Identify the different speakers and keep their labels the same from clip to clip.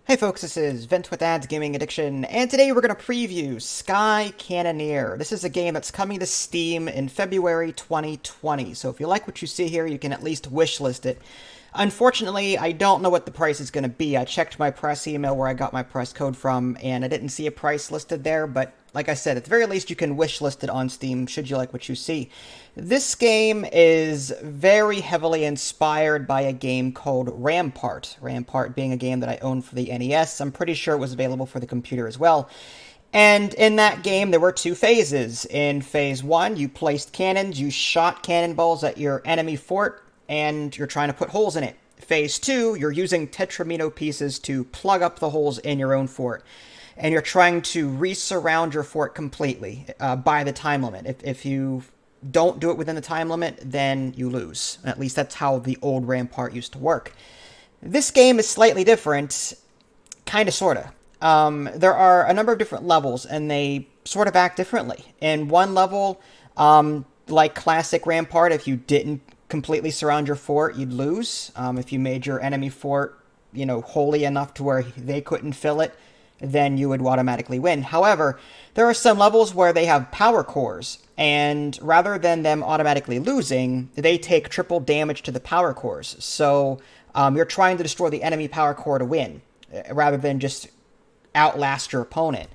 Speaker 1: Hey folks, this is Vent with Ads Gaming Addiction, and today we're going to preview Sky Cannoneer. This is a game that's coming to Steam in February 2020, so if you like what you see here, you can at least wishlist it. Unfortunately, I don't know what the price is going to be. I checked my press email where I got my press code from, and I didn't see a price listed there, but like I said, at the very least, you can wishlist it on Steam should you like what you see. This game is very heavily inspired by a game called Rampart. Rampart being a game that I own for the NES. I'm pretty sure it was available for the computer as well. And in that game, there were two phases. In phase one, you placed cannons, you shot cannonballs at your enemy fort, and you're trying to put holes in it. Phase two, you're using tetramino pieces to plug up the holes in your own fort. And you're trying to re-surround your fort completely by the time limit. If you don't do it within the time limit, then you lose. At least that's how the old Rampart used to work. This game is slightly different, kind of, sort of. There are a number of different levels, and they sort of act differently. In one level, like classic Rampart, if you didn't completely surround your fort, you'd lose. If you made your enemy fort, holy enough to where they couldn't fill it, then you would automatically win. However, there are some levels where they have power cores, and rather than them automatically losing, they take triple damage to the power cores. So you're trying to destroy the enemy power core to win, rather than just outlast your opponent.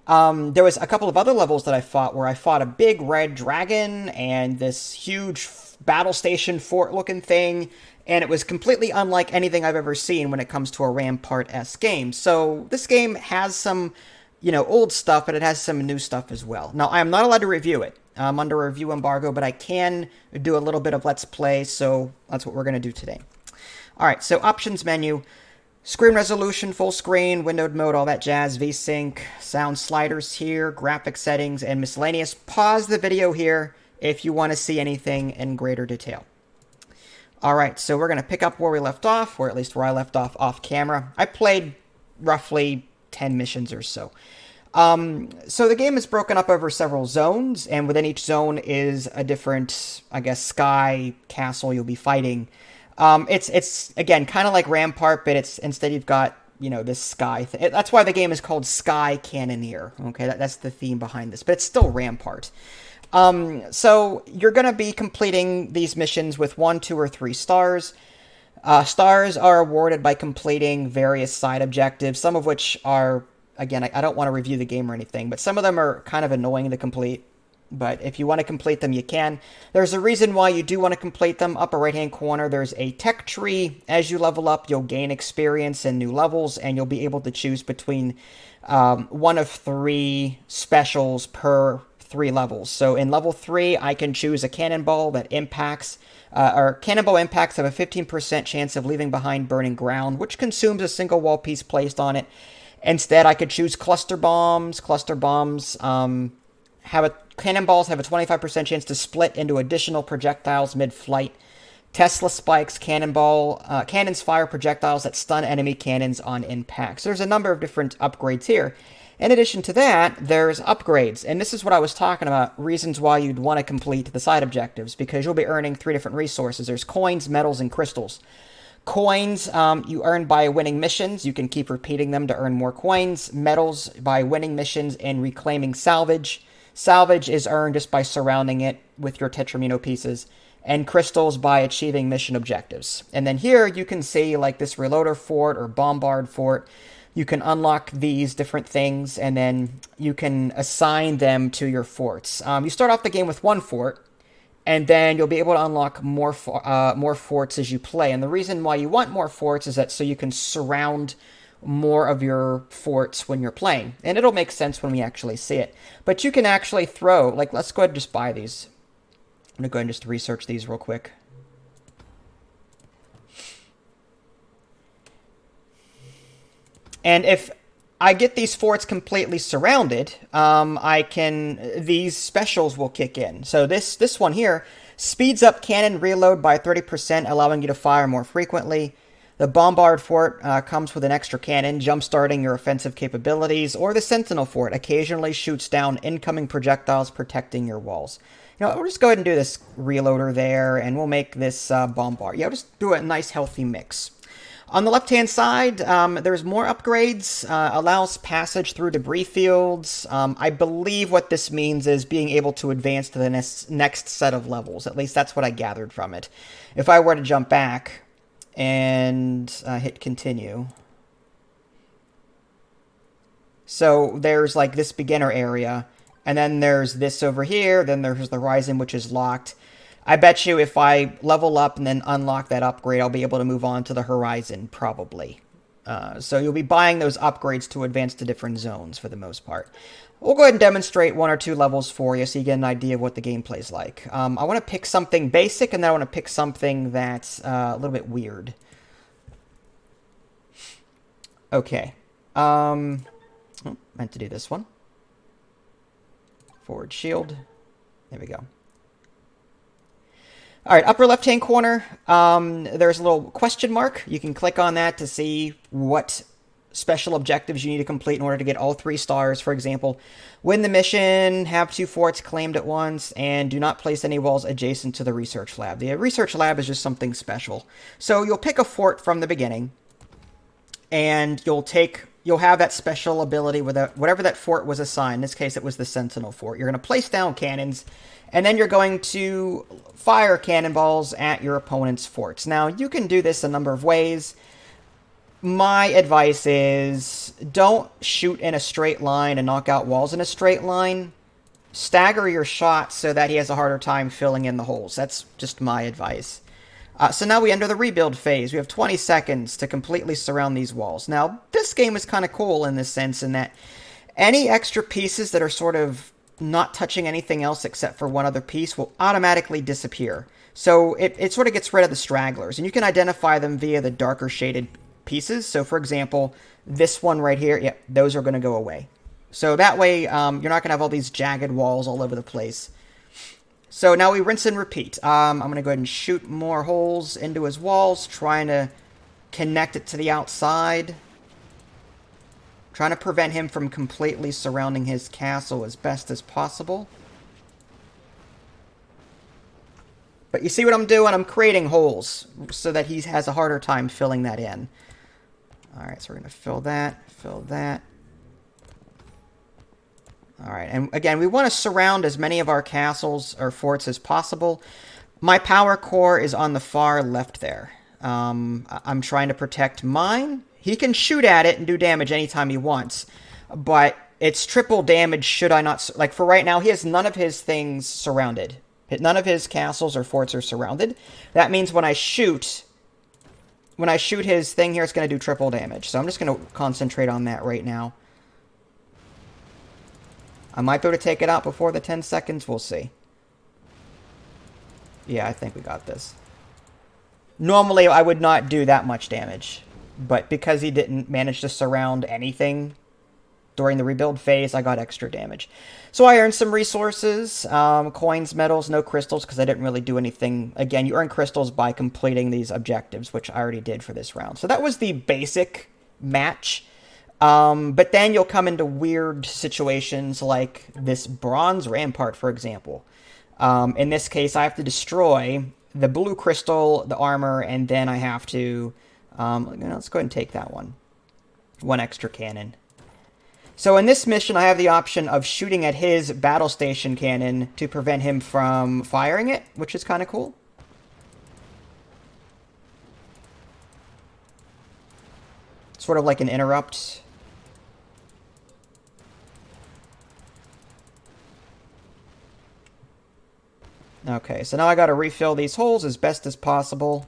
Speaker 1: There was a couple of other levels that I fought where I fought a big red dragon and this huge battle station fort looking thing, and it was completely unlike anything I've ever seen when it comes to a Rampart-esque game. So this game has some, old stuff, but it has some new stuff as well. Now, I am not allowed to review it. I'm under a review embargo, but I can do a little bit of Let's Play, so that's what we're going to do today. All right, so options menu, screen resolution, full screen, windowed mode, all that jazz, VSync, sound sliders here, graphic settings, and miscellaneous. Pause the video here if you want to see anything in greater detail. All right, so we're going to pick up where we left off, or at least where I left off camera. I played roughly 10 missions or so. So the game is broken up over several zones, and within each zone is a different, sky castle you'll be fighting. It's again, kind of like Rampart, but it's instead you've got, this sky thing. That's why the game is called Sky Cannoneer. Okay, that's the theme behind this, but it's still Rampart. So you're going to be completing these missions with 1, 2, or 3 stars. Stars are awarded by completing various side objectives, some of which are, again, I don't want to review the game or anything, but some of them are kind of annoying to complete. But if you want to complete them, you can. There's a reason why you do want to complete them. Upper right-hand corner, there's a tech tree. As you level up, you'll gain experience and new levels, and you'll be able to choose between one of 3 specials per 3 levels. So in level 3, I can choose a cannonball that impacts, or cannonball impacts have a 15% chance of leaving behind burning ground, which consumes a single wall piece placed on it. Instead, I could choose cluster bombs. Cluster bombs cannonballs have a 25% chance to split into additional projectiles mid-flight. Tesla spikes, cannons fire projectiles that stun enemy cannons on impact. So there's a number of different upgrades here. In addition to that, there's upgrades, and this is what I was talking about, reasons why you'd want to complete the side objectives, because you'll be earning 3 different resources. There's coins, metals, and crystals. Coins, you earn by winning missions. You can keep repeating them to earn more coins. Metals, by winning missions and reclaiming salvage. Salvage is earned just by surrounding it with your tetramino pieces. And crystals by achieving mission objectives. And then here you can see, like this reloader fort or bombard fort. You can unlock these different things, and then you can assign them to your forts. You start off the game with 1 fort, and then you'll be able to unlock more forts as you play. And the reason why you want more forts is that so you can surround more of your forts when you're playing. And it'll make sense when we actually see it. But you can actually throw, let's go ahead and just buy these. I'm going to go ahead and just research these real quick. And if I get these forts completely surrounded, these specials will kick in. So this one here speeds up cannon reload by 30%, allowing you to fire more frequently. The Bombard Fort comes with an extra cannon, jump-starting your offensive capabilities, or the Sentinel Fort occasionally shoots down incoming projectiles, protecting your walls. We'll just go ahead and do this reloader there, and we'll make this Bombard. We'll just do a nice, healthy mix. On the left-hand side, there's more upgrades, allows passage through debris fields. I believe what this means is being able to advance to the next set of levels. At least that's what I gathered from it. If I were to jump back and hit continue. So there's like this beginner area, and then there's this over here, then there's the horizon, which is locked. I bet you if I level up and then unlock that upgrade, I'll be able to move on to the horizon, probably. So you'll be buying those upgrades to advance to different zones for the most part. We'll go ahead and demonstrate 1 or 2 levels for you so you get an idea of what the gameplay's like. I want to pick something basic, and then I want to pick something that's a little bit weird. Okay. Oh, meant to do this one. Forward shield. There we go. All right, upper left-hand corner, there's a little question mark. You can click on that to see what special objectives you need to complete in order to get all 3 stars. For example, win the mission, have 2 forts claimed at once, and do not place any walls adjacent to the research lab. The research lab is just something special. So you'll pick a fort from the beginning, and you'll have that special ability with whatever that fort was assigned. In this case, it was the Sentinel fort. You're going to place down cannons, and then you're going to fire cannonballs at your opponent's forts. Now, you can do this a number of ways. My advice is don't shoot in a straight line and knock out walls in a straight line. Stagger your shots so that he has a harder time filling in the holes. That's just my advice. So now we enter the rebuild phase. We have 20 seconds to completely surround these walls. Now, this game is kind of cool in this sense in that any extra pieces that are sort of not touching anything else except for one other piece will automatically disappear. So it sort of gets rid of the stragglers, and you can identify them via the darker shaded pieces. So for example, this one right here, yeah, those are going to go away. So that way you're not going to have all these jagged walls all over the place. So now we rinse and repeat. I'm going to go ahead and shoot more holes into his walls, trying to connect it to the outside. Trying to prevent him from completely surrounding his castle as best as possible. But you see what I'm doing? I'm creating holes so that he has a harder time filling that in. Alright, so we're going to fill that, fill that. Alright, and again, we want to surround as many of our castles or forts as possible. My power core is on the far left there. I'm trying to protect mine. He can shoot at it and do damage anytime he wants, but it's triple damage should I not... Like, for right now, he has none of his things surrounded. None of his castles or forts are surrounded. That means when I shoot his thing here, it's going to do triple damage. So I'm just going to concentrate on that right now. I might be able to take it out before the 10 seconds. We'll see. Yeah, I think we got this. Normally, I would not do that much damage. But because he didn't manage to surround anything during the rebuild phase, I got extra damage. So I earned some resources, coins, metals, no crystals, because I didn't really do anything. Again, you earn crystals by completing these objectives, which I already did for this round. So that was the basic match. But then you'll come into weird situations like this bronze rampart, for example. In this case, I have to destroy the blue crystal, the armor, and then I have to... let's go ahead and take that one. 1 extra cannon. So in this mission, I have the option of shooting at his battle station cannon to prevent him from firing it, which is kind of cool. Sort of like an interrupt. Okay, so now I got to refill these holes as best as possible.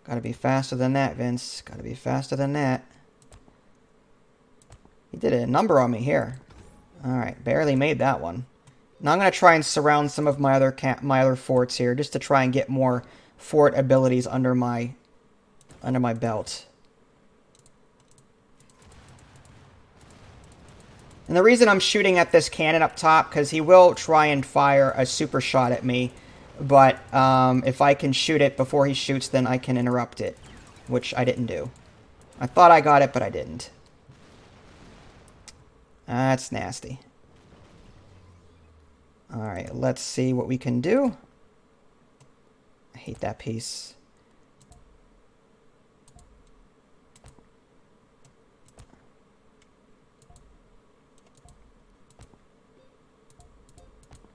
Speaker 1: Gotta be faster than that, Vince. Gotta be faster than that. He did a number on me here. Alright, barely made that one. Now I'm gonna try and surround some of my other forts here, just to try and get more fort abilities under my belt. And the reason I'm shooting at this cannon up top, because he will try and fire a super shot at me. But if I can shoot it before he shoots, then I can interrupt it, which I didn't do. I thought I got it, but I didn't. That's nasty. Alright, let's see what we can do. I hate that piece.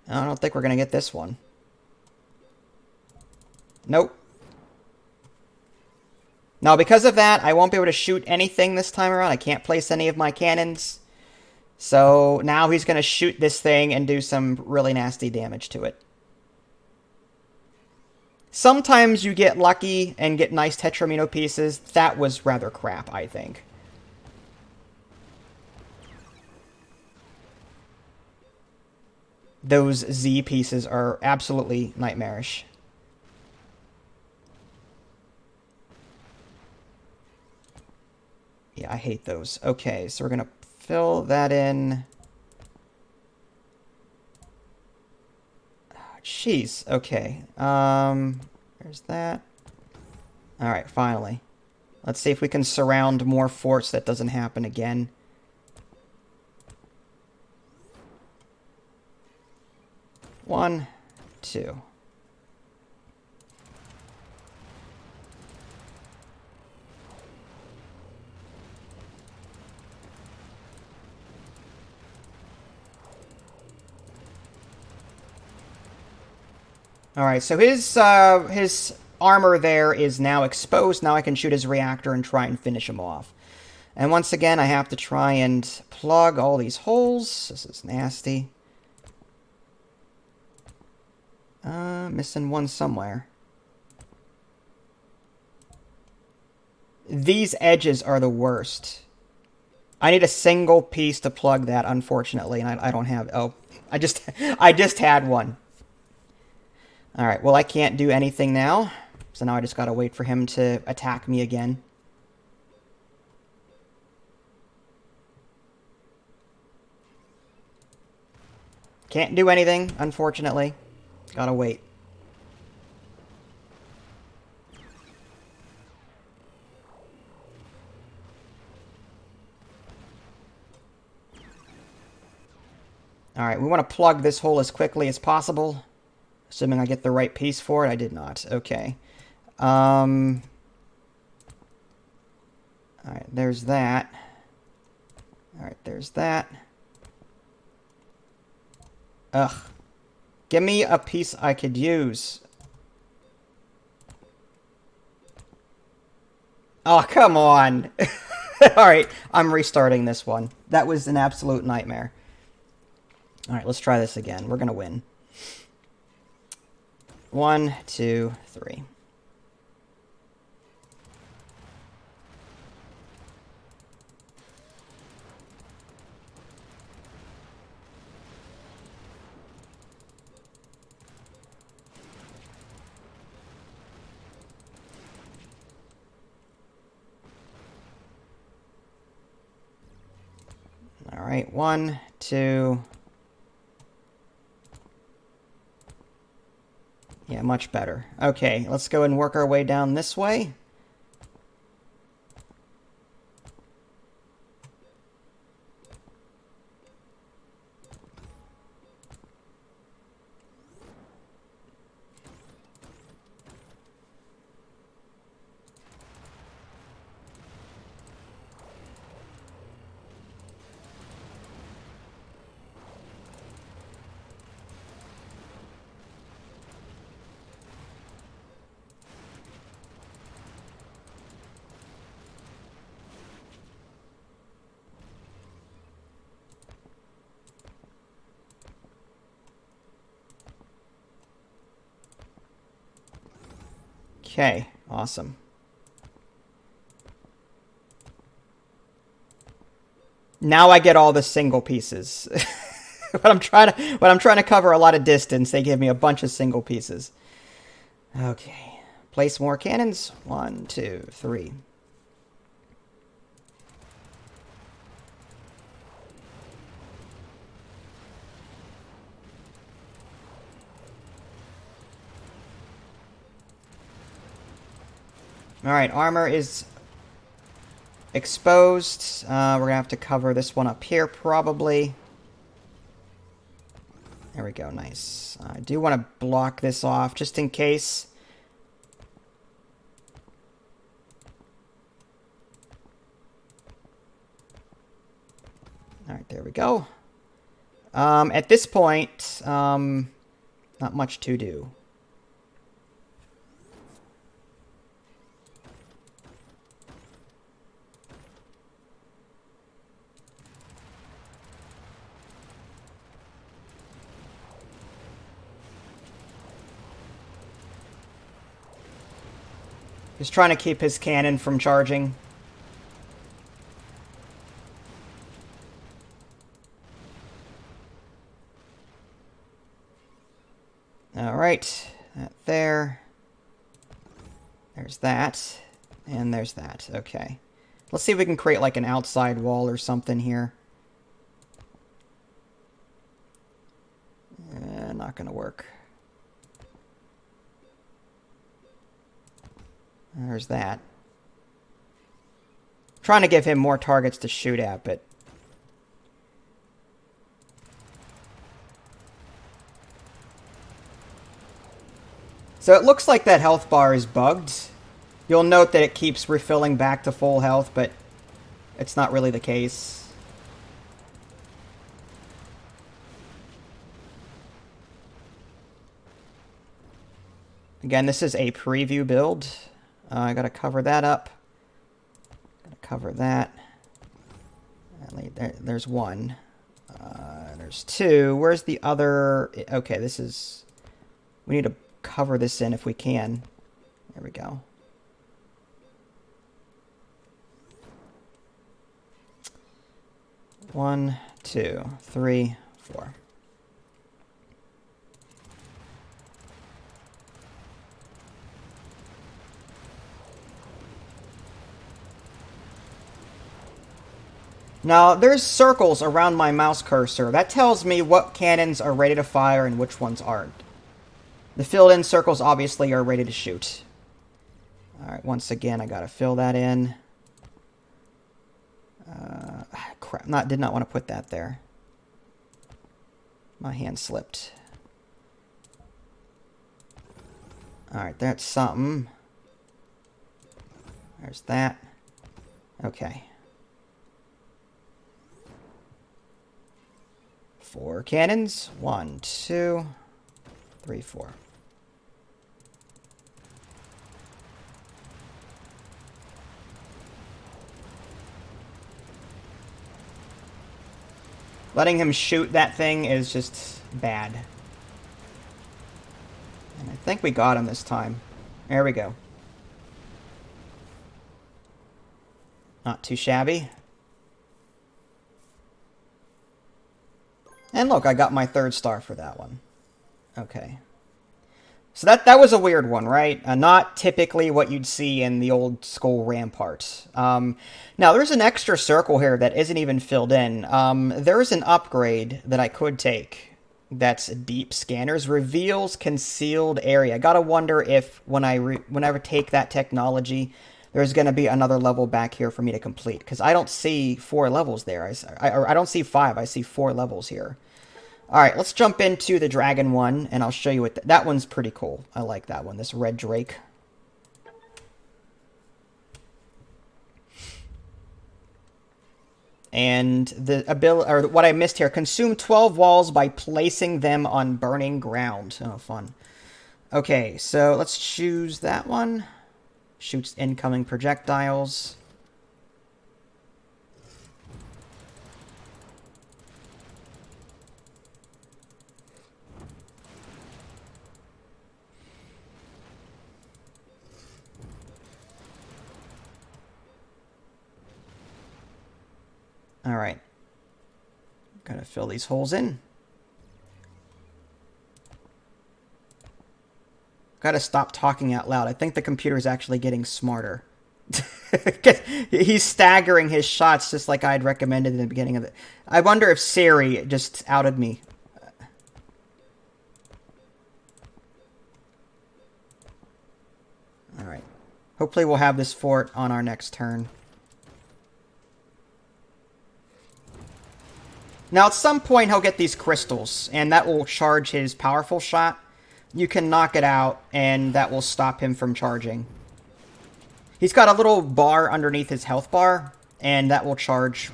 Speaker 1: I don't think we're going to get this one. Nope. Now, because of that, I won't be able to shoot anything this time around. I can't place any of my cannons. So now he's going to shoot this thing and do some really nasty damage to it. Sometimes you get lucky and get nice Tetramino pieces. That was rather crap, I think. Those Z pieces are absolutely nightmarish. Yeah, I hate those. Okay, so we're going to fill that in. Jeez, okay. There's that. Alright, finally. Let's see if we can surround more forts that doesn't happen again. One, two. Alright, so his armor there is now exposed. Now I can shoot his reactor and try and finish him off. And once again, I have to try and plug all these holes. This is nasty. Missing one somewhere. These edges are the worst. I need a single piece to plug that, unfortunately, and I don't have... Oh, I just had one. Alright, well, I can't do anything now. So now I just gotta wait for him to attack me again. Can't do anything, unfortunately. Gotta wait. Alright, we want to plug this hole as quickly as possible. Assuming I get the right piece for it. I did not. Okay. Alright, there's that. Alright, there's that. Ugh. Give me a piece I could use. Oh, come on. Alright, I'm restarting this one. That was an absolute nightmare. Alright, let's try this again. We're going to win. 1, 2, 3. All right, 1, 2. Yeah, much better. Okay, let's go and work our way down this way. Okay, awesome. Now I get all the single pieces. When I'm trying to cover a lot of distance, they give me a bunch of single pieces. Okay. Place more cannons. 1, 2, 3. Alright, armor is exposed. We're going to have to cover this one up here, probably. There we go, nice. I do want to block this off, just in case Alright, there we go. At this point, not much to do. Just trying to keep his cannon from charging. Alright, that there. There's that. And there's that. Okay. Let's see if we can create like an outside wall or something here. Not gonna work. There's that. Trying to give him more targets to shoot at, but... So it looks like that health bar is bugged. You'll note that it keeps refilling back to full health, but it's not really the case. Again, this is a preview build. I gotta cover that up. Gotta cover that. There's one. There's two. Where's the other? Okay, this is... We need to cover this in if we can. There we go. One, two, three, four. Now, there's circles around my mouse cursor. That tells me what cannons are ready to fire and which ones aren't. The filled-in circles obviously are ready to shoot. Alright, once again, I gotta fill that in. Crap, did not want to put that there. My hand slipped. Alright, that's something. There's that. Okay. 4 cannons. 1, 2, 3, 4. Letting him shoot that thing is just bad. And I think we got him this time. There we go. Not too shabby. And look, I got my 3rd star for that one. Okay. So that was a weird one, right? Not typically what you'd see in the old school Rampart. Now, there's an extra circle here that isn't even filled in. There's an upgrade that I could take that's deep scanners. Reveals concealed area. I gotta wonder if whenever I take that technology, there's going to be another level back here for me to complete. Because I don't see 4 levels there. I don't see 5. I see 4 levels here. Alright, let's jump into the dragon one, and I'll show you what... That one's pretty cool. I like that one, this red drake. And the ability, or what I missed here, consume 12 walls by placing them on burning ground. Oh, fun. Okay, so let's choose that one. Shoots incoming projectiles. All right. Gotta fill these holes in. Gotta stop talking out loud. I think the computer's actually getting smarter. He's staggering his shots just like I'd recommended in the beginning of it. I wonder if Siri just outed me. Alright. Hopefully we'll have this fort on our next turn. Now, at some point, he'll get these crystals, and that will charge his powerful shot. You can knock it out, and that will stop him from charging. He's got a little bar underneath his health bar, and that will charge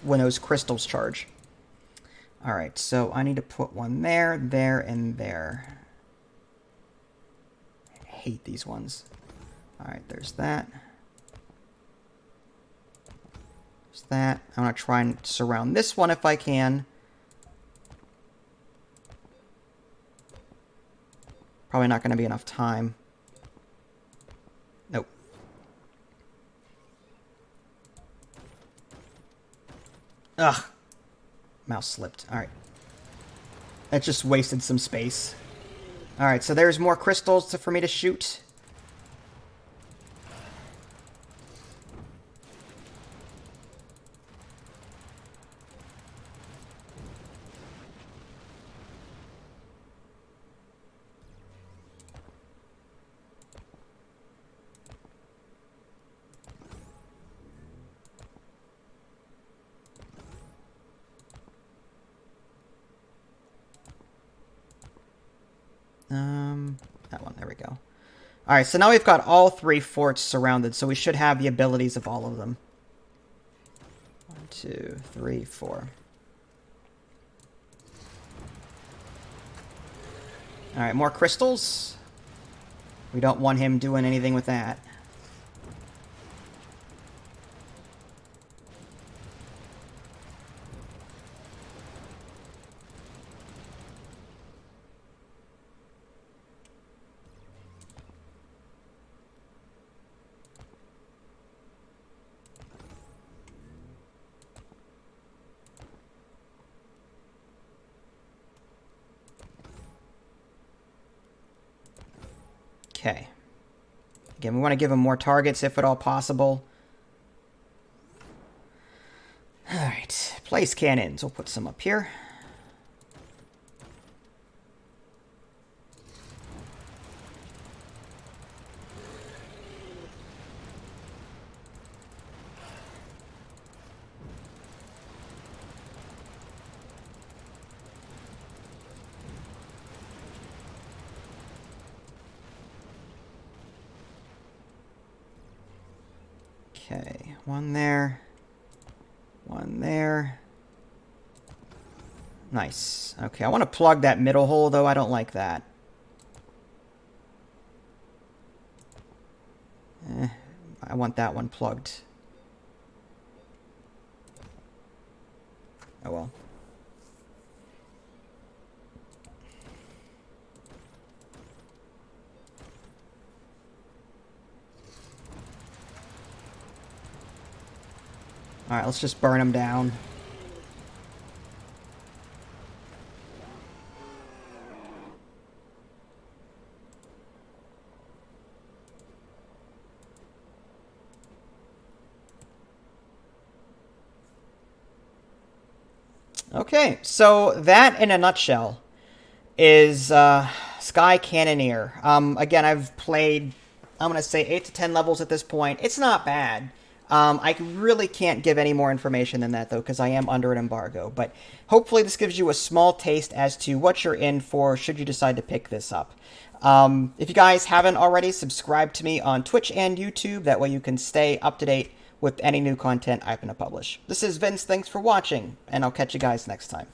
Speaker 1: when those crystals charge. Alright, so I need to put one there, there, and there. I hate these ones. Alright, there's that. There's that. I'm going to try and surround this one if I can. Probably not going to be enough time. Nope. Ugh. Mouse slipped. Alright. That just wasted some space. Alright, so there's more crystals for me to shoot. That one, there we go. Alright, so now we've got all 3 forts surrounded, so we should have the abilities of all of them. 1, 2, 3, 4. Alright, more crystals. We don't want him doing anything with that. Okay. Again, we want to give him more targets if at all possible. Alright, place cannons. We'll put some up here. Okay, one there. One there. Nice. Okay, I want to plug that middle hole, though. I don't like that. I want that one plugged. Oh well. Alright, let's just burn them down. Okay, so that in a nutshell is Sky Cannoneer. Again, I've played, I'm going to say 8 to 10 levels at this point. It's not bad. I really can't give any more information than that, though, because I am under an embargo. But hopefully this gives you a small taste as to what you're in for should you decide to pick this up. If you guys haven't already, subscribe to me on Twitch and YouTube. That way you can stay up to date with any new content I'm going to publish. This is Vince. Thanks for watching, and I'll catch you guys next time.